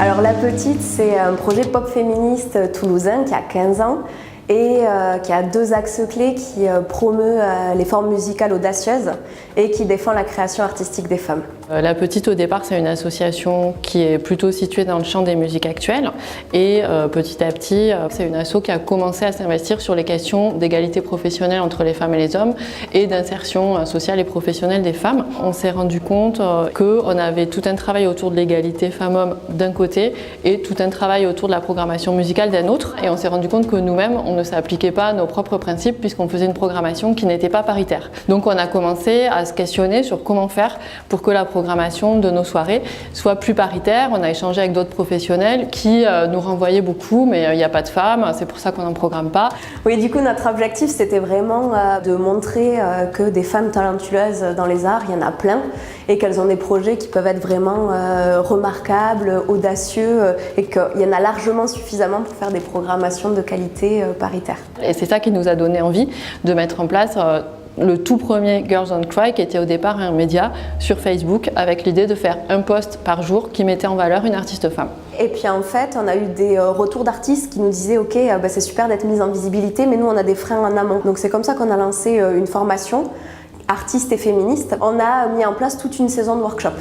Alors La Petite, c'est un projet pop féministe toulousain qui a 15 ans et qui a 2 axes clés, qui promeut les formes musicales audacieuses et qui défend la création artistique des femmes. La Petite, au départ, c'est une association qui est plutôt située dans le champ des musiques actuelles et petit à petit, c'est une asso qui a commencé à s'investir sur les questions d'égalité professionnelle entre les femmes et les hommes et d'insertion sociale et professionnelle des femmes. On s'est rendu compte qu'on avait tout un travail autour de l'égalité femmes-hommes d'un côté et tout un travail autour de la programmation musicale d'un autre, et on s'est rendu compte que nous-mêmes, on ne s'appliquait pas à nos propres principes puisqu'on faisait une programmation qui n'était pas paritaire. Donc on a commencé à se questionner sur comment faire pour que la programmation de nos soirées soit plus paritaire. On a échangé avec d'autres professionnels qui nous renvoyaient beaucoup, mais il n'y a pas de femmes, c'est pour ça qu'on n'en programme pas. Oui, du coup notre objectif c'était vraiment de montrer que des femmes talentueuses dans les arts, il y en a plein, et qu'elles ont des projets qui peuvent être vraiment remarquables, audacieux, et qu'il y en a largement suffisamment pour faire des programmations de qualité paritaire. Et c'est ça qui nous a donné envie de mettre en place le tout premier Girls Don't Cry, qui était au départ un média sur Facebook avec l'idée de faire un post par jour qui mettait en valeur une artiste femme. Et puis en fait, on a eu des retours d'artistes qui nous disaient ok, c'est super d'être mise en visibilité, mais nous on a des freins en amont. Donc c'est comme ça qu'on a lancé une formation artiste et féministe. On a mis en place toute une saison de workshop.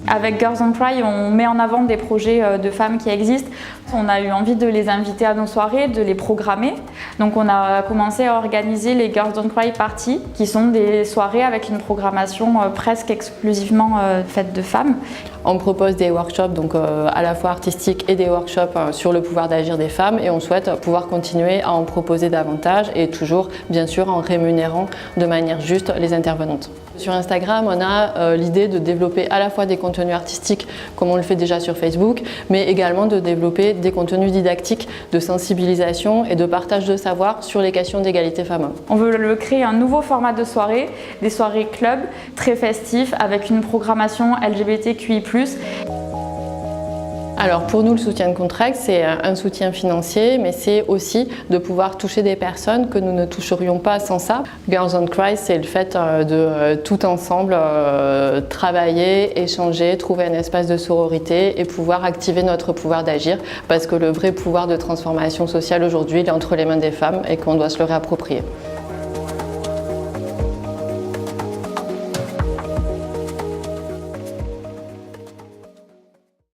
Avec Girls Don't Cry, on met en avant des projets de femmes qui existent. On a eu envie de les inviter à nos soirées, de les programmer. Donc on a commencé à organiser les Girls Don't Cry Parties, qui sont des soirées avec une programmation presque exclusivement faite de femmes. On propose des workshops donc à la fois artistiques et des workshops sur le pouvoir d'agir des femmes, et on souhaite pouvoir continuer à en proposer davantage, et toujours bien sûr en rémunérant de manière juste les intervenantes. Sur Instagram, on a l'idée de développer à la fois des contenus artistiques comme on le fait déjà sur Facebook, mais également de développer des contenus didactiques de sensibilisation et de partage de savoir sur les questions d'égalité femmes-hommes. On veut créer un nouveau format de soirée, des soirées club très festifs avec une programmation LGBTQI+. Alors pour nous, le soutien de Contract, c'est un soutien financier, mais c'est aussi de pouvoir toucher des personnes que nous ne toucherions pas sans ça. Girls Don't Cry, c'est le fait de tout ensemble travailler, échanger, trouver un espace de sororité et pouvoir activer notre pouvoir d'agir, parce que le vrai pouvoir de transformation sociale aujourd'hui, il est entre les mains des femmes et qu'on doit se le réapproprier.